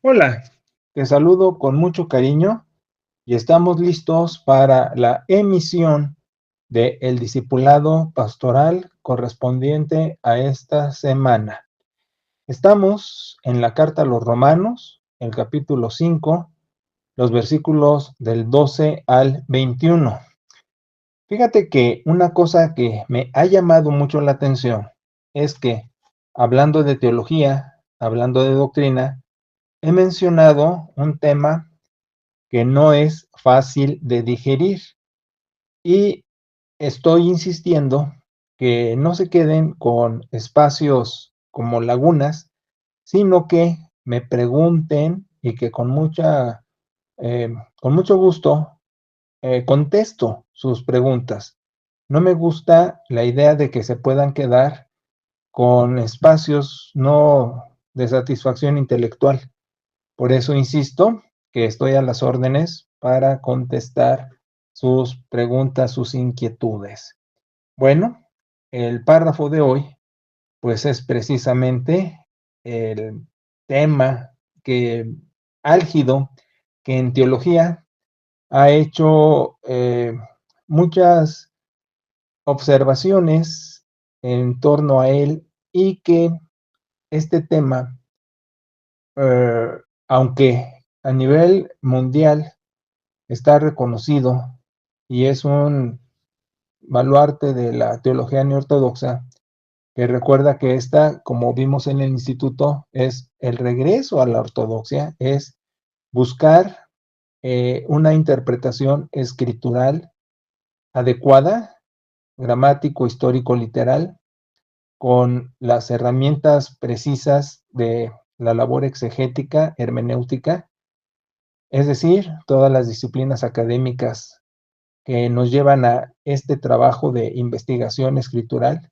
Hola, te saludo con mucho cariño y estamos listos para la emisión de el discipulado pastoral correspondiente a esta semana. Estamos en la carta a los Romanos, el capítulo 5, los versículos del 12 al 21. Fíjate que una cosa que me ha llamado mucho la atención es que, hablando de teología, hablando de doctrina, he mencionado un tema que no es fácil de digerir y estoy insistiendo que no se queden con espacios como lagunas, sino que me pregunten y que con mucho gusto contesto sus preguntas. No me gusta la idea de que se puedan quedar con espacios no de satisfacción intelectual. Por eso insisto que estoy a las órdenes para contestar sus preguntas, sus inquietudes. Bueno, el párrafo de hoy, pues es precisamente el tema que álgido que en teología ha hecho muchas observaciones en torno a él y que este tema, eh, aunque a nivel mundial está reconocido y es un baluarte de la teología neortodoxa, que recuerda que esta, como vimos en el instituto, es el regreso a la ortodoxia, es buscar una interpretación escritural adecuada, gramático, histórico, literal, con las herramientas precisas de la labor exegética, hermenéutica, es decir, todas las disciplinas académicas que nos llevan a este trabajo de investigación escritural.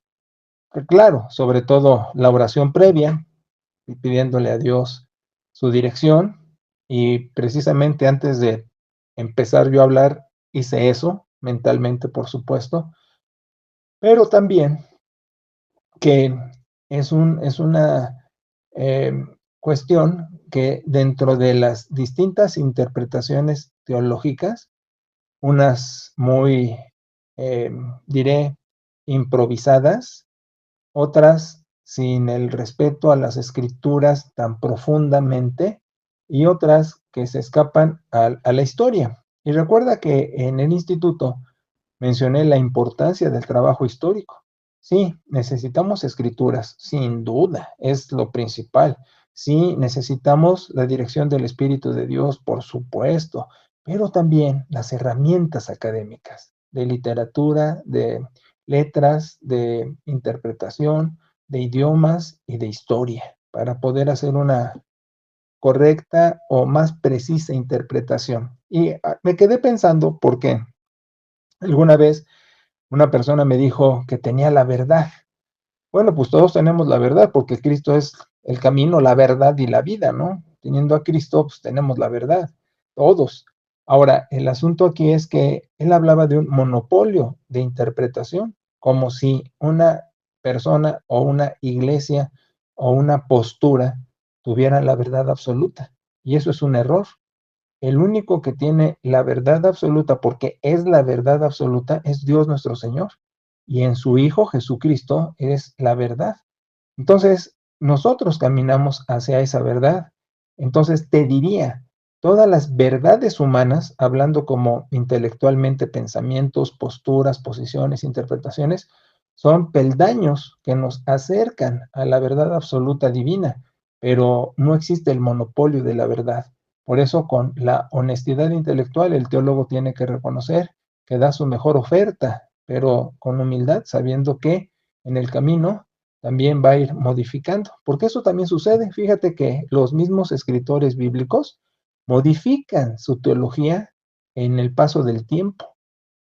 Claro, sobre todo la oración previa, y pidiéndole a Dios su dirección. Y precisamente antes de empezar yo a hablar, hice eso, mentalmente, por supuesto, pero también que es una cuestión que dentro de las distintas interpretaciones teológicas, unas muy, diré, improvisadas, otras sin el respeto a las escrituras tan profundamente y otras que se escapan a la historia. Y recuerda que en el instituto mencioné la importancia del trabajo histórico. Sí, necesitamos escrituras, sin duda, es lo principal. Sí, necesitamos la dirección del Espíritu de Dios, por supuesto, pero también las herramientas académicas de literatura, de letras, de interpretación, de idiomas y de historia, para poder hacer una correcta o más precisa interpretación. Y me quedé pensando porque alguna vez una persona me dijo que tenía la verdad. Bueno, pues todos tenemos la verdad porque Cristo es el camino, la verdad y la vida, ¿no? Teniendo a Cristo, pues tenemos la verdad, todos. Ahora, el asunto aquí es que él hablaba de un monopolio de interpretación, como si una persona o una iglesia o una postura tuviera la verdad absoluta. Y eso es un error. El único que tiene la verdad absoluta, porque es la verdad absoluta, es Dios nuestro Señor. Y en su Hijo Jesucristo es la verdad. Entonces, nosotros caminamos hacia esa verdad. Entonces, te diría, todas las verdades humanas, hablando como intelectualmente, pensamientos, posturas, posiciones, interpretaciones, son peldaños que nos acercan a la verdad absoluta divina, pero no existe el monopolio de la verdad. Por eso, con la honestidad intelectual, el teólogo tiene que reconocer que da su mejor oferta, pero con humildad, sabiendo que en el camino también va a ir modificando, porque eso también sucede. Fíjate que los mismos escritores bíblicos modifican su teología en el paso del tiempo.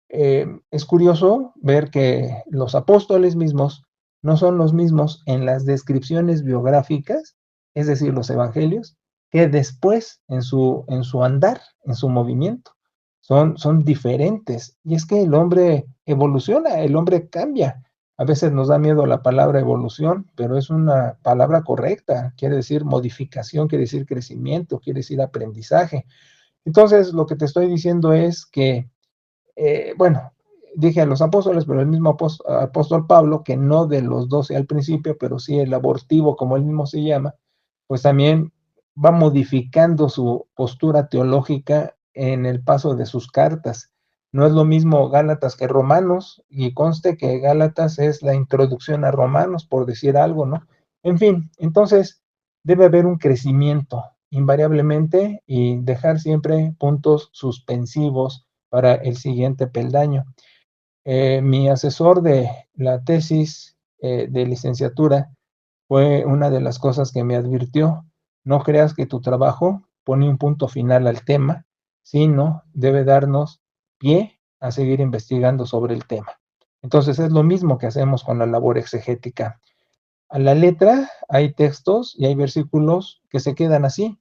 Es curioso ver que los apóstoles mismos no son los mismos en las descripciones biográficas, es decir, los evangelios, que después en su andar, en su movimiento. Son diferentes. Y es que el hombre evoluciona, el hombre cambia. A veces nos da miedo la palabra evolución, pero es una palabra correcta. Quiere decir modificación, quiere decir crecimiento, quiere decir aprendizaje. Entonces, lo que te estoy diciendo es que, bueno, dije a los apóstoles, pero el mismo apóstol Pablo, que no de los 12 al principio, pero sí el abortivo, como él mismo se llama, pues también va modificando su postura teológica en el paso de sus cartas. No es lo mismo Gálatas que Romanos, y conste que Gálatas es la introducción a Romanos, por decir algo, ¿no? En fin, entonces debe haber un crecimiento invariablemente y dejar siempre puntos suspensivos para el siguiente peldaño. Mi asesor de la tesis de licenciatura fue una de las cosas que me advirtió. No creas que tu trabajo pone un punto final al tema, sino debe darnos pie a seguir investigando sobre el tema. Entonces es lo mismo que hacemos con la labor exegética. A la letra hay textos y hay versículos que se quedan así.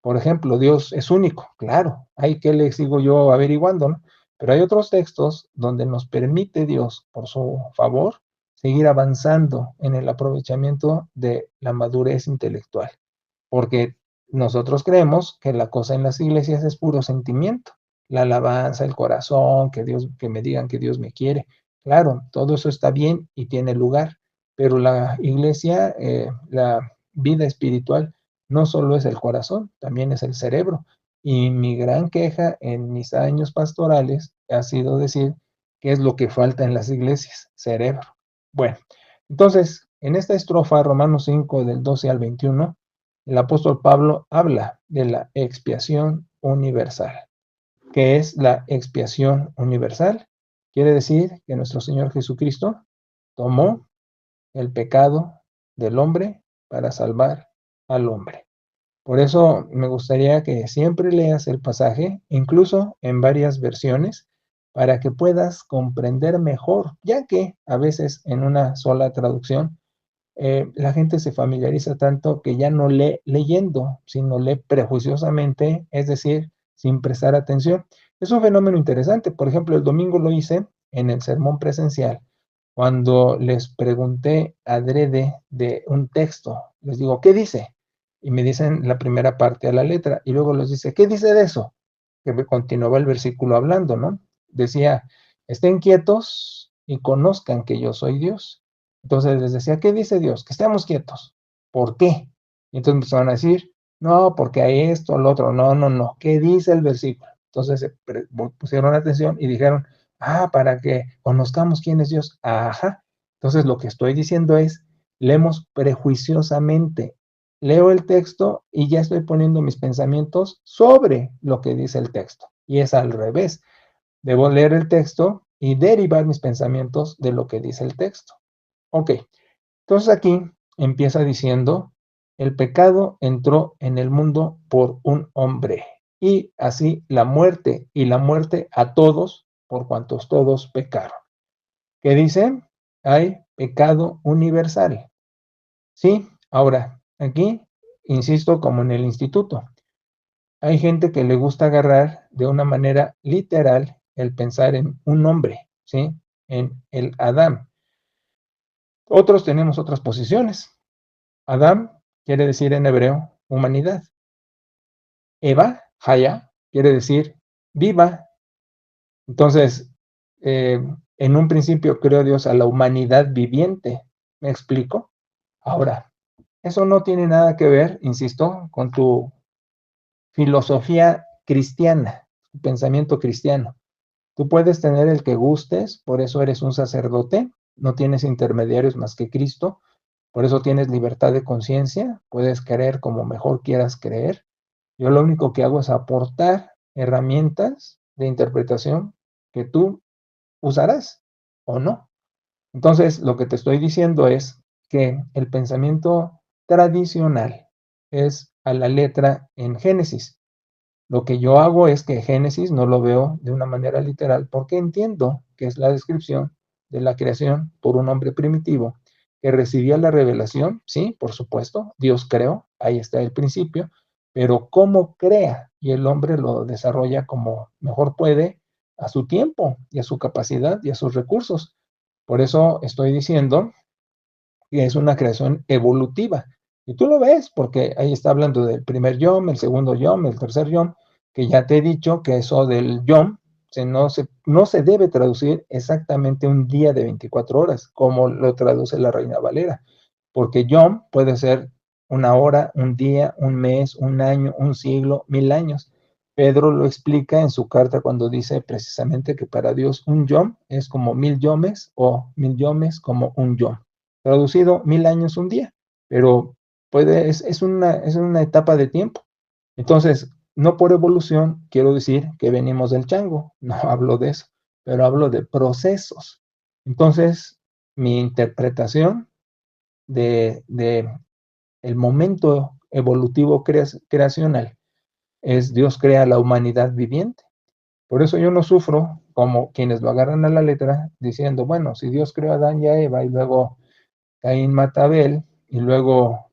Por ejemplo, Dios es único, claro, hay que le sigo yo averiguando, ¿no? Pero hay otros textos donde nos permite Dios, por su favor, seguir avanzando en el aprovechamiento de la madurez intelectual, porque nosotros creemos que la cosa en las iglesias es puro sentimiento, la alabanza, el corazón, que Dios, que me digan que Dios me quiere. Claro, todo eso está bien y tiene lugar, pero la iglesia, la vida espiritual, no solo es el corazón, también es el cerebro. Y mi gran queja en mis años pastorales ha sido decir qué es lo que falta en las iglesias, cerebro. Bueno, entonces, en esta estrofa, Romanos 5, del 12 al 21, el apóstol Pablo habla de la expiación universal. ¿Qué es la expiación universal? Quiere decir que nuestro Señor Jesucristo tomó el pecado del hombre para salvar al hombre. Por eso me gustaría que siempre leas el pasaje, incluso en varias versiones, para que puedas comprender mejor, ya que a veces en una sola traducción la gente se familiariza tanto que ya no lee leyendo, sino lee prejuiciosamente, es decir, sin prestar atención. Es un fenómeno interesante. Por ejemplo, el domingo lo hice en el sermón presencial, cuando les pregunté adrede de un texto. Les digo, ¿qué dice? Y me dicen la primera parte de la letra, y luego les dice, ¿qué dice de eso? Que continuaba el versículo hablando, ¿no? Decía, estén quietos y conozcan que yo soy Dios. Entonces les decía, ¿qué dice Dios? Que estemos quietos. ¿Por qué? Y entonces empezaron a decir, no, porque hay esto, lo otro. No, no, no. ¿Qué dice el versículo? Entonces se pusieron atención y dijeron, para que conozcamos quién es Dios. Ajá. Entonces lo que estoy diciendo es, leemos prejuiciosamente. Leo el texto y ya estoy poniendo mis pensamientos sobre lo que dice el texto. Y es al revés. Debo leer el texto y derivar mis pensamientos de lo que dice el texto. Ok, entonces aquí empieza diciendo, el pecado entró en el mundo por un hombre, y así la muerte, y la muerte a todos, por cuantos todos pecaron. ¿Qué dice? Hay pecado universal. Sí, ahora, aquí, insisto, como en el instituto, hay gente que le gusta agarrar de una manera literal el pensar en un hombre, ¿sí? En el Adán. Otros tenemos otras posiciones. Adam quiere decir en hebreo humanidad. Eva, Haya, quiere decir viva. Entonces, en un principio creó Dios a la humanidad viviente. ¿Me explico? Ahora, eso no tiene nada que ver, insisto, con tu filosofía cristiana, tu pensamiento cristiano. Tú puedes tener el que gustes, por eso eres un sacerdote, no tienes intermediarios más que Cristo, por eso tienes libertad de conciencia, puedes creer como mejor quieras creer. Yo lo único que hago es aportar herramientas de interpretación que tú usarás o no. Entonces, lo que te estoy diciendo es que el pensamiento tradicional es a la letra en Génesis. Lo que yo hago es que Génesis no lo veo de una manera literal porque entiendo que es la descripción de la creación por un hombre primitivo que recibía la revelación, sí, por supuesto, Dios creó, ahí está el principio, pero cómo crea y el hombre lo desarrolla como mejor puede a su tiempo y a su capacidad y a sus recursos. Por eso estoy diciendo que es una creación evolutiva. Y tú lo ves, porque ahí está hablando del primer yom, el segundo yom, el tercer yom, que ya te he dicho que eso del yom no se debe traducir exactamente un día de 24 horas, como lo traduce la Reina Valera, porque yom puede ser una hora, un día, un mes, un año, un siglo, 1000 años. Pedro lo explica en su carta cuando dice precisamente que para Dios un yom es como 1000 yomes o 1000 yomes como un yom. Traducido, 1000 años un día, pero es una etapa de tiempo. Entonces, no por evolución quiero decir que venimos del chango, no hablo de eso, pero hablo de procesos. Entonces, mi interpretación de el momento evolutivo creacional es Dios crea la humanidad viviente. Por eso yo no sufro como quienes lo agarran a la letra diciendo, bueno, si Dios creó a Adán y a Eva y luego Caín mata a Abel y luego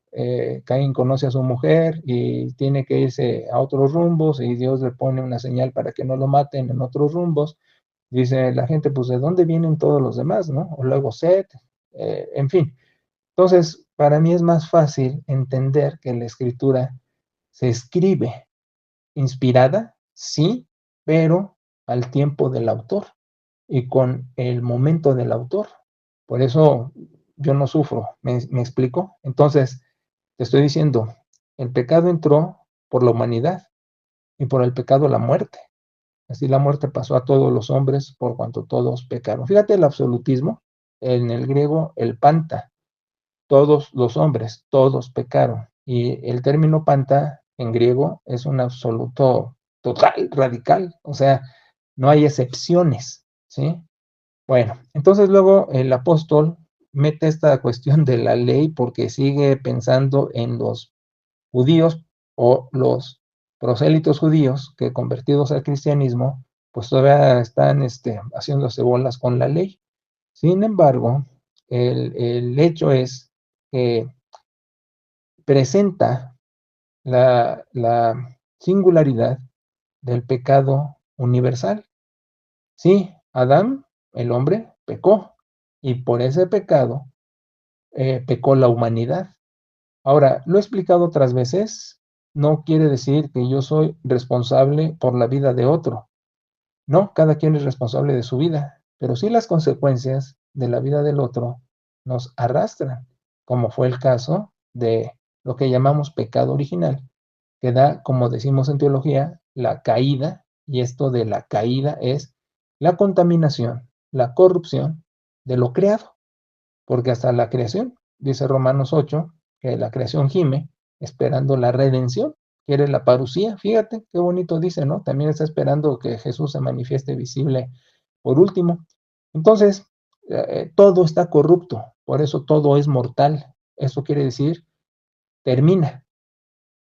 Caín conoce a su mujer y tiene que irse a otros rumbos y Dios le pone una señal para que no lo maten en otros rumbos. Dice la gente, pues ¿de dónde vienen todos los demás, no? O luego Set, en fin. Entonces, para mí es más fácil entender que la escritura se escribe inspirada, sí, pero al tiempo del autor y con el momento del autor. Por eso yo no sufro, ¿me explico? Entonces, te estoy diciendo, el pecado entró por la humanidad y por el pecado la muerte. Así la muerte pasó a todos los hombres por cuanto todos pecaron. Fíjate el absolutismo, en el griego el panta, todos los hombres, todos pecaron. Y el término panta en griego es un absoluto total, radical, o sea, no hay excepciones, ¿sí? Bueno, entonces luego el apóstol mete esta cuestión de la ley porque sigue pensando en los judíos o los prosélitos judíos que convertidos al cristianismo, pues todavía están haciéndose bolas con la ley. Sin embargo, el hecho es que presenta la singularidad del pecado universal. Sí, Adán, el hombre, pecó y por ese pecado pecó la humanidad. Ahora, lo he explicado otras veces, no quiere decir que yo soy responsable por la vida de otro. No, cada quien es responsable de su vida, pero sí las consecuencias de la vida del otro nos arrastran, como fue el caso de lo que llamamos pecado original, que da, como decimos en teología, la caída, y esto de la caída es la contaminación, la corrupción de lo creado, porque hasta la creación, dice Romanos 8, que la creación gime, esperando la redención, quiere la parucía, fíjate qué bonito dice, ¿no? También está esperando que Jesús se manifieste visible por último. Entonces, todo está corrupto, por eso todo es mortal. Eso quiere decir, termina.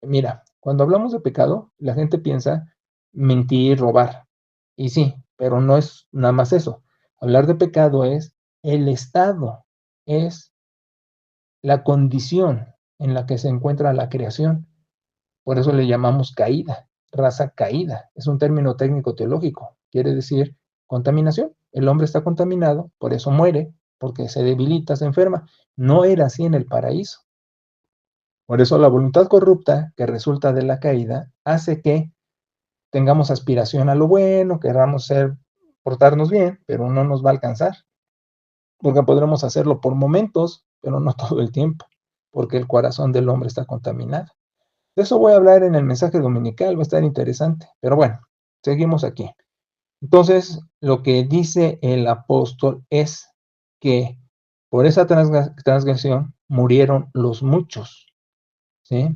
Mira, cuando hablamos de pecado, la gente piensa mentir, robar. Y sí, pero no es nada más eso. Hablar de pecado es el estado, es la condición en la que se encuentra la creación. Por eso le llamamos caída, raza caída. Es un término técnico teológico. Quiere decir contaminación. El hombre está contaminado, por eso muere, porque se debilita, se enferma. No era así en el paraíso. Por eso la voluntad corrupta que resulta de la caída hace que tengamos aspiración a lo bueno, queramos portarnos bien, pero no nos va a alcanzar, porque podremos hacerlo por momentos, pero no todo el tiempo, porque el corazón del hombre está contaminado. De eso voy a hablar en el mensaje dominical, va a estar interesante, pero bueno, seguimos aquí. Entonces, lo que dice el apóstol es que por esa transgresión murieron los muchos, ¿sí?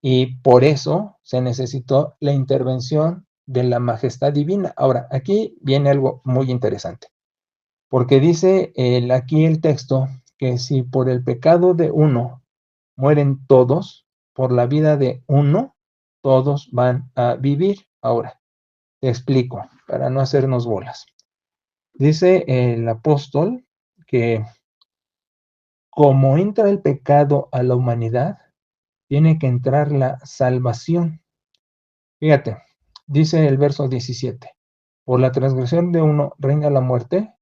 Y por eso se necesitó la intervención de la majestad divina. Ahora, aquí viene algo muy interesante, porque dice aquí el texto que si por el pecado de uno mueren todos, por la vida de uno, todos van a vivir. Ahora, te explico, para no hacernos bolas. Dice el apóstol que como entra el pecado a la humanidad, tiene que entrar la salvación. Fíjate, dice el verso 17, por la transgresión de uno reina la muerte,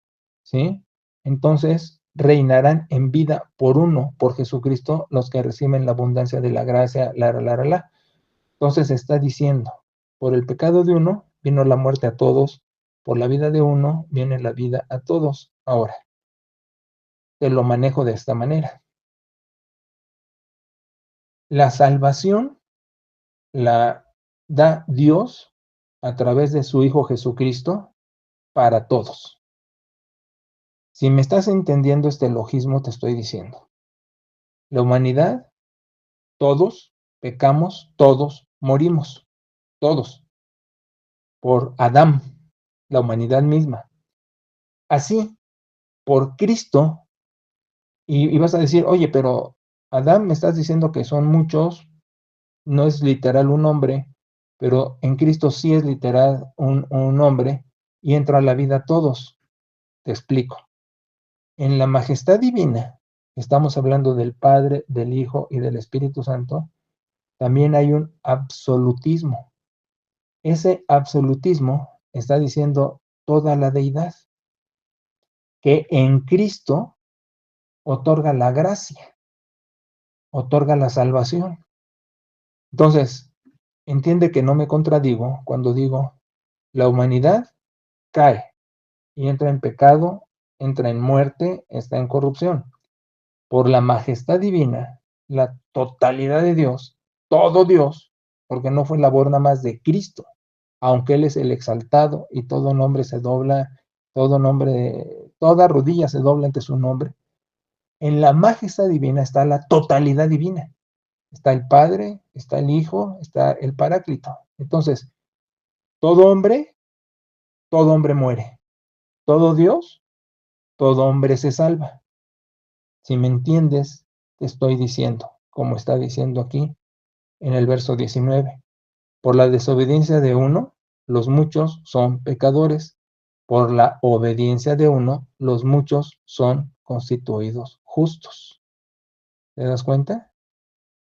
¿sí? entonces reinarán en vida por uno, por Jesucristo, los que reciben la abundancia de la gracia, la. Entonces está diciendo, por el pecado de uno vino la muerte a todos, por la vida de uno viene la vida a todos. Ahora, te lo manejo de esta manera. La salvación la da Dios a través de su Hijo Jesucristo para todos. Si me estás entendiendo este logismo, te estoy diciendo, la humanidad, todos pecamos, todos morimos, todos, por Adán, la humanidad misma. Así, por Cristo, y vas a decir, oye, pero Adán me estás diciendo que son muchos, no es literal un hombre, pero en Cristo sí es literal un hombre, y entra a la vida todos. Te explico. En la majestad divina, estamos hablando del Padre, del Hijo y del Espíritu Santo, también hay un absolutismo. Ese absolutismo está diciendo toda la deidad, que en Cristo otorga la gracia, otorga la salvación. Entonces, entiende que no me contradigo cuando digo, la humanidad cae y entra en pecado, entra en muerte, está en corrupción. Por la majestad divina, la totalidad de Dios, todo Dios, porque no fue labor nada más de Cristo, aunque Él es el exaltado y todo nombre se dobla, todo nombre, toda rodilla se dobla ante su nombre. En la majestad divina está la totalidad divina. Está el Padre, está el Hijo, está el Paráclito. Entonces, todo hombre muere. Todo hombre se salva. Si me entiendes, te estoy diciendo, como está diciendo aquí en el verso 19. Por la desobediencia de uno, los muchos son pecadores. Por la obediencia de uno, los muchos son constituidos justos. ¿Te das cuenta?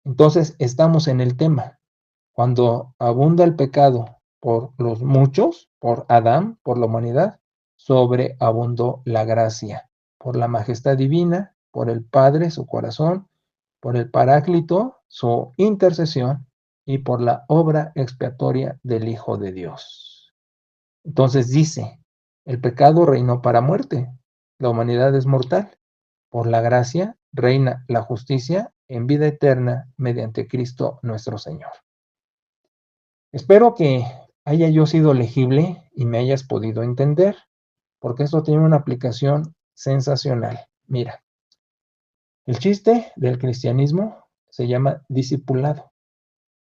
Entonces estamos en el tema. Cuando abunda el pecado por los muchos, por Adán, por la humanidad, sobreabundó la gracia. Por la majestad divina, por el Padre, su corazón, por el Paráclito, su intercesión, y por la obra expiatoria del Hijo de Dios. Entonces dice, el pecado reinó para muerte, la humanidad es mortal. Por la gracia reina la justicia en vida eterna mediante Cristo nuestro Señor. Espero que haya yo sido legible y me hayas podido entender, porque esto tiene una aplicación sensacional. Mira, el chiste del cristianismo se llama discipulado.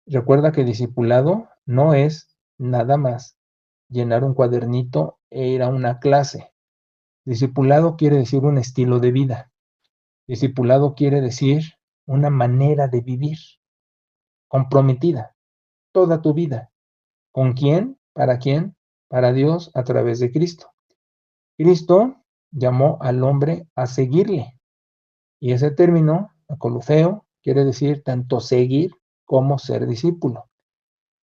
Recuerda que discipulado no es nada más llenar un cuadernito e ir a una clase. Discipulado quiere decir un estilo de vida. Discipulado quiere decir una manera de vivir comprometida toda tu vida. ¿Con quién? ¿Para quién? Para Dios a través de Cristo. Cristo llamó al hombre a seguirle. Y ese término, acolufeo, quiere decir tanto seguir como ser discípulo.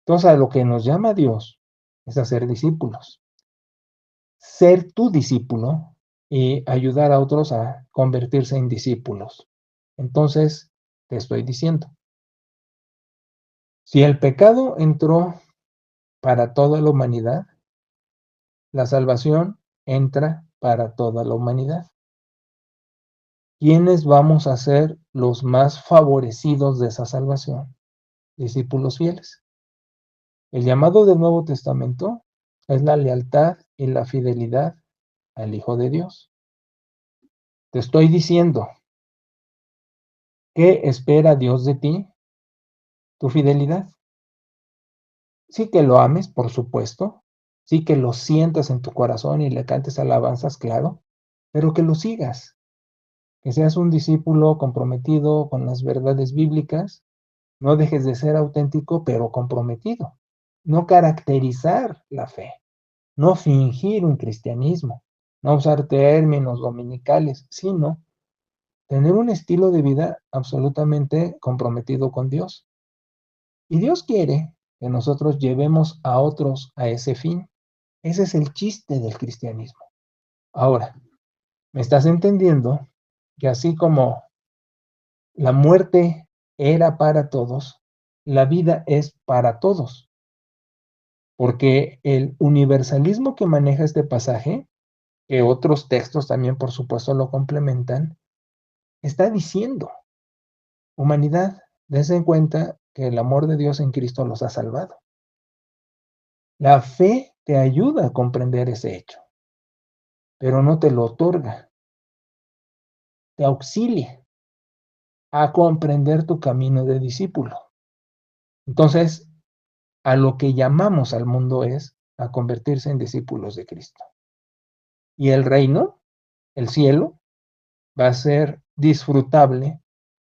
Entonces, a lo que nos llama Dios es a ser discípulos. Ser tu discípulo y ayudar a otros a convertirse en discípulos. Entonces, te estoy diciendo, si el pecado entró para toda la humanidad, la salvación entra para toda la humanidad. ¿Quiénes vamos a ser los más favorecidos de esa salvación? Discípulos fieles. El llamado del Nuevo Testamento es la lealtad y la fidelidad al Hijo de Dios. Te estoy diciendo, ¿qué espera Dios de ti? Tu fidelidad. Sí que lo ames, por supuesto. Sí que lo sientas en tu corazón y le cantes alabanzas, claro, pero que lo sigas. Que seas un discípulo comprometido con las verdades bíblicas. No dejes de ser auténtico, pero comprometido. No caracterizar la fe. No fingir un cristianismo. No usar términos dominicales, sino tener un estilo de vida absolutamente comprometido con Dios. Y Dios quiere que nosotros llevemos a otros a ese fin. Ese es el chiste del cristianismo. Ahora, ¿Me estás entendiendo? Que así como la muerte era para todos, la vida es para todos, porque el universalismo que maneja este pasaje, que otros textos también por supuesto lo complementan, está diciendo, humanidad, dense en cuenta que el amor de Dios en Cristo los ha salvado. La fe te ayuda a comprender ese hecho, pero no te lo otorga, te auxilia a comprender tu camino de discípulo. Entonces, a lo que llamamos al mundo es a convertirse en discípulos de Cristo. Y el reino, el cielo, va a ser disfrutable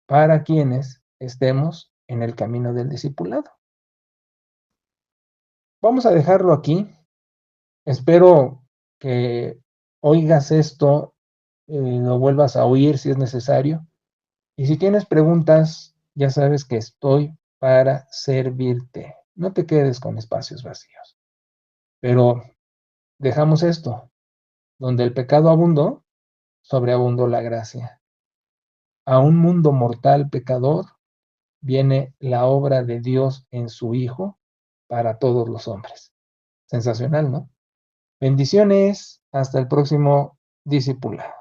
para quienes estemos en el camino del discipulado. Vamos a dejarlo aquí. Espero que oigas esto, lo vuelvas a oír si es necesario. Y si tienes preguntas, ya sabes que estoy para servirte. No te quedes con espacios vacíos. Pero dejamos esto. Donde el pecado abundó, sobreabundó la gracia. A un mundo mortal pecador viene la obra de Dios en su Hijo para todos los hombres. Sensacional, ¿no? Bendiciones. Hasta el próximo discipulado.